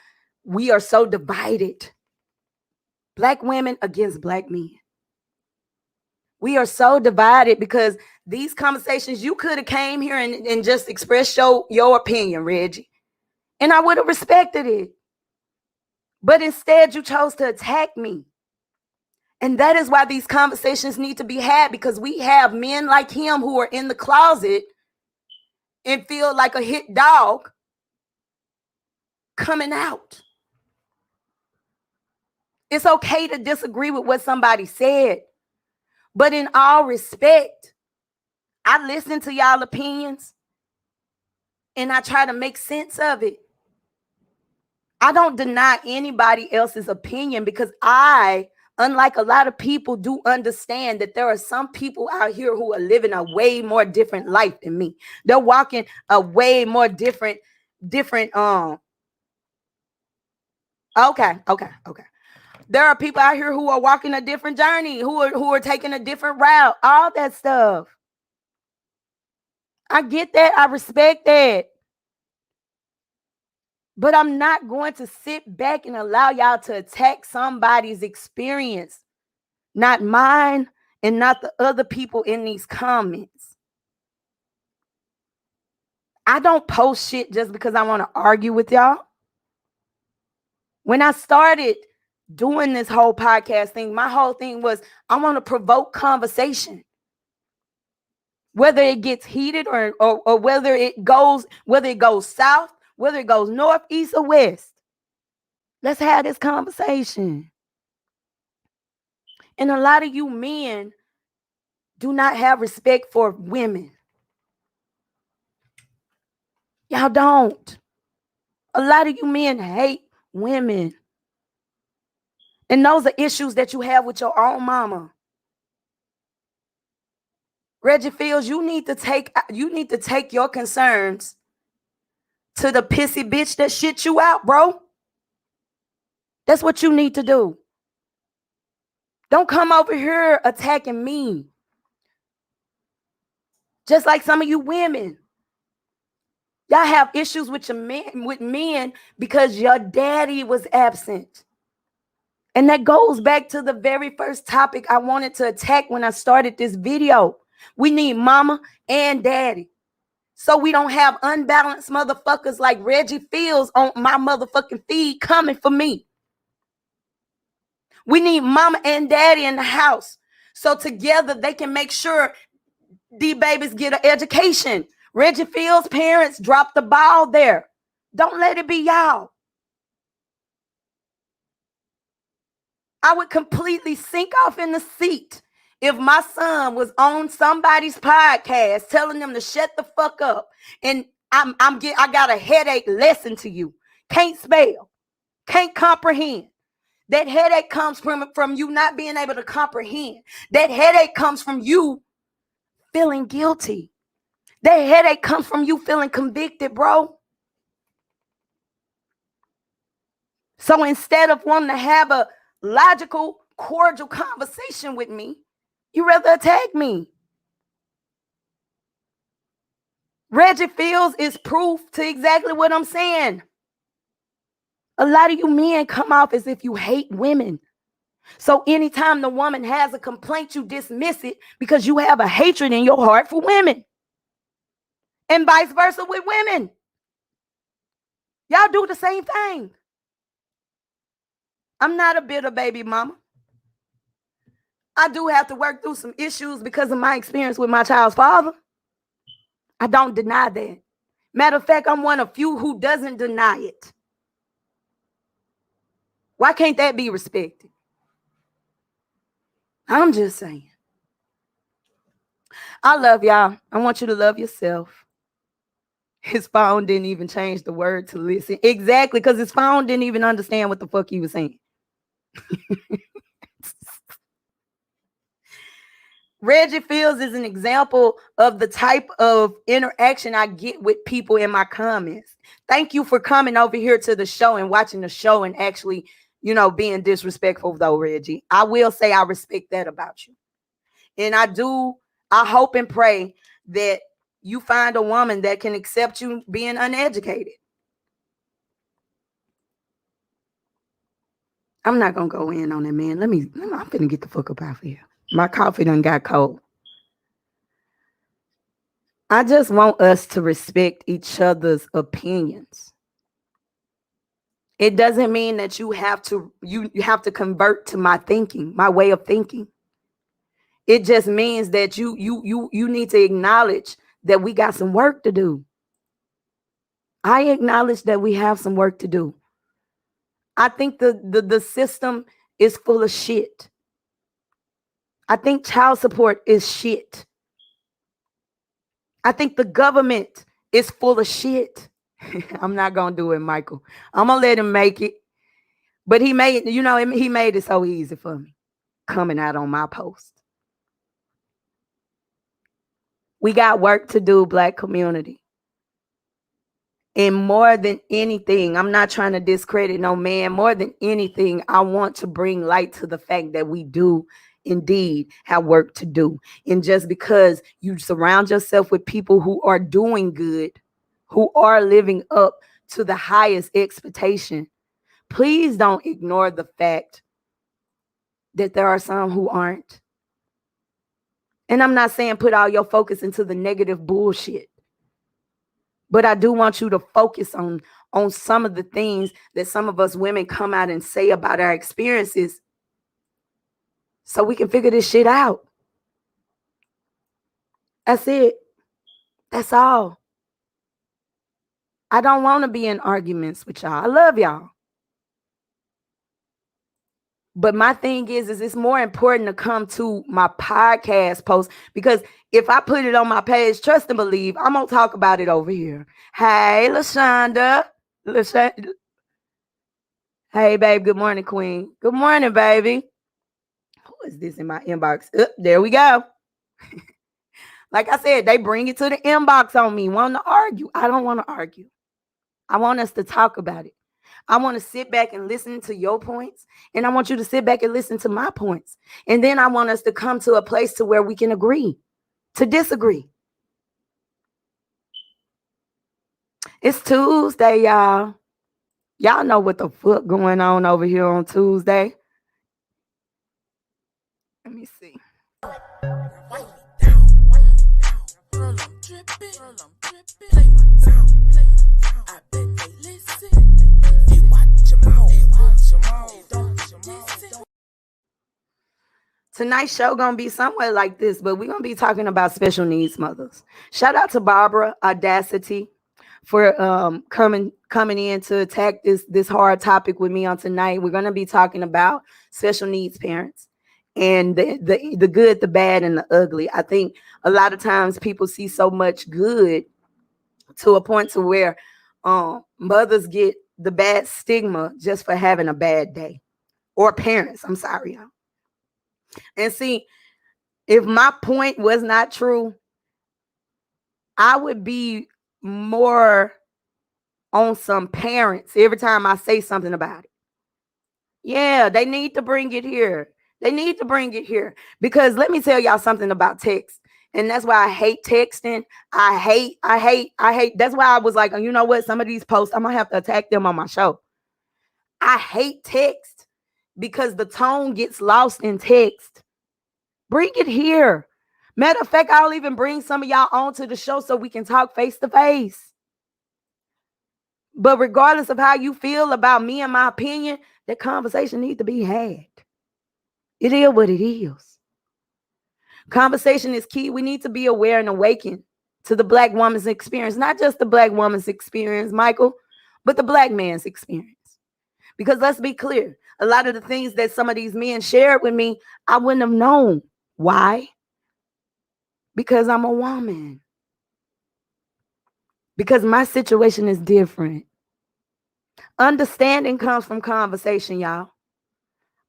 Speaker 5: we are so divided. Black women against black men. We are so divided because these conversations, you could have came here and just expressed your opinion, Reggie. And I would have respected it. But instead, you chose to attack me. And that is why these conversations need to be had, because we have men like him who are in the closet and feel like a hit dog coming out. It's okay to disagree with what somebody said. But in all respect, I listen to y'all opinions and I try to make sense of it. I don't deny anybody else's opinion because I, unlike a lot of people, do understand that there are some people out here who are living a way more different life than me. They're walking a way more different. Okay. There are people out here who are walking a different journey, who are taking a different route, all that stuff. I get that. I respect that. But I'm not going to sit back and allow y'all to attack somebody's experience, not mine and not the other people in these comments. I don't post shit just because I want to argue with y'all. When I started doing this whole podcast thing, my whole thing was I want to provoke conversation. Whether it gets heated or whether it goes south, whether it goes north, east, or west. Let's have this conversation. And a lot of you men do not have respect for women. Y'all don't. A lot of you men hate women. And those are issues that you have with your own mama. Reggie Fields, you need to take your concerns to the pissy bitch that shit you out, bro. That's what you need to do. Don't come over here attacking me. Just like some of you women. Y'all have issues with men because your daddy was absent. And that goes back to the very first topic I wanted to attack when I started this video. We need mama and daddy. So we don't have unbalanced motherfuckers like Reggie Fields on my motherfucking feed coming for me. We need mama and daddy in the house. So together they can make sure these babies get an education. Reggie Fields' parents dropped the ball there. Don't let it be y'all. I would completely sink off in the seat if my son was on somebody's podcast telling them to shut the fuck up, and I got a headache lesson to you. Can't spell, can't comprehend. That headache comes from you not being able to comprehend. That headache comes from you feeling guilty. That headache comes from you feeling convicted, bro. So instead of wanting to have a logical, cordial conversation with me, you rather attack me. Reggie Fields is proof to exactly what I'm saying. A lot of you men come off as if you hate women. So anytime the woman has a complaint, you dismiss it because you have a hatred in your heart for women. And vice versa with women. Y'all do the same thing. I'm not a bitter baby mama. I do have to work through some issues because of my experience with my child's father. I don't deny that. Matter of fact, I'm one of few who doesn't deny it. Why can't that be respected? I'm just saying. I love y'all. I want you to love yourself. His phone didn't even change the word to listen. Exactly, because his phone didn't even understand what the fuck he was saying. Reggie Fields is an example of the type of interaction I get with people in my comments. Thank you for coming over here to the show and watching the show and actually, being disrespectful though, Reggie. I will say I respect that about you. And I hope and pray that you find a woman that can accept you being uneducated. I'm not gonna go in on that, man. I'm finna get the fuck up out of here. My coffee done got cold. I just want us to respect each other's opinions. It doesn't mean that you have to convert to my thinking, my way of thinking. It just means that you need to acknowledge that we got some work to do. I acknowledge that we have some work to do. I think the system is full of shit. I think child support is shit. I think the government is full of shit. I'm not going to do it, Michael. I'm going to let him make it. But he made it so easy for me coming out on my post. We got work to do, Black community. And more than anything, I'm not trying to discredit no man. More than anything, I want to bring light to the fact that we do indeed have work to do. And just because you surround yourself with people who are doing good, who are living up to the highest expectation, please don't ignore the fact that there are some who aren't. And I'm not saying put all your focus into the negative bullshit, but I do want you to focus on some of the things that some of us women come out and say about our experiences so we can figure this shit out. That's it. That's all. I don't want to be in arguments with y'all. I love y'all. But my thing is it's more important to come to my podcast post, because if I put it on my page, trust and believe, I'm going to talk about it over here. Hey, LaShonda. Hey, babe. Good morning, queen. Good morning, baby. Who is this in my inbox? There we go. Like I said, they bring it to the inbox on me, wanting to argue. I don't want to argue. I want us to talk about it. I want to sit back and listen to your points, and I want you to sit back and listen to my points. And then I want us to come to a place to where we can agree to disagree. It's Tuesday, y'all. Y'all know what the fuck going on over here on Tuesday. Let me see. Tonight's show gonna be somewhere like this, but we're gonna be talking about special needs mothers. Shout out to Barbara Audacity for coming in to attack this hard topic with me on tonight. We're gonna be talking about special needs parents and the good, the bad, and the ugly. I think a lot of times people see so much good to a point to where mothers get the bad stigma just for having a bad day, or parents. I'm sorry, y'all. And see, if my point was not true, I would be more on some parents every time I say something about it. Yeah, they need to bring it here. They need to bring it here. Because let me tell y'all something about text. And that's why I hate texting. I hate. That's why I was like, you know what? Some of these posts, I'm going to have to attack them on my show. I hate text because the tone gets lost in text. Bring it here. Matter of fact, I'll even bring some of y'all onto the show so we can talk face to face. But regardless of how you feel about me and my opinion, that conversation needs to be had. It is what it is. Conversation is key. We need to be aware and awaken to the Black woman's experience. Not just the Black woman's experience, Michael, but the Black man's experience. Because let's be clear, a lot of the things that some of these men shared with me, I wouldn't have known. Why? Because I'm a woman. Because my situation is different. Understanding comes from conversation, y'all.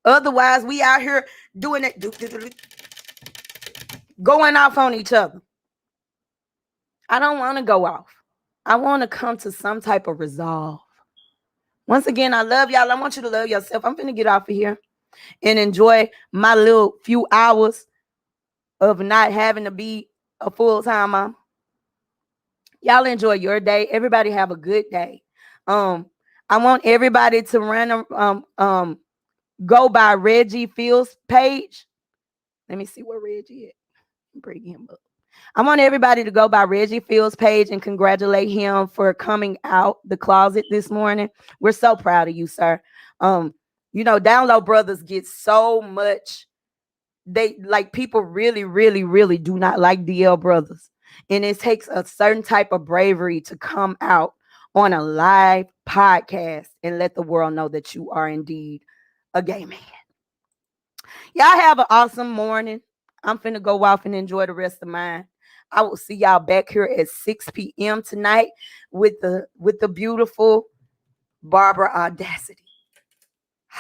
Speaker 5: Otherwise, we out here doing it, going off on each other. I don't want to go off. I want to come to some type of resolve. Once again, I love y'all. I want you to love yourself. I'm finna get off of here and enjoy my little few hours of not having to be a full-time mom. Y'all enjoy your day. Everybody have a good day. I want everybody to go by Reggie Fields' page. Let me see where Reggie is. Bring him up. I want everybody to go by Reggie Fields' page and congratulate him for coming out the closet this morning. We're so proud of you, sir. You know, Down Low Brothers get so much. They like people really, really, really do not like DL Brothers. And it takes a certain type of bravery to come out on a live podcast and let the world know that you are indeed a gay man. Y'all have an awesome morning. I'm finna go off and enjoy the rest of mine. I will see y'all back here at 6 p.m. tonight with the beautiful Barbara Audacity.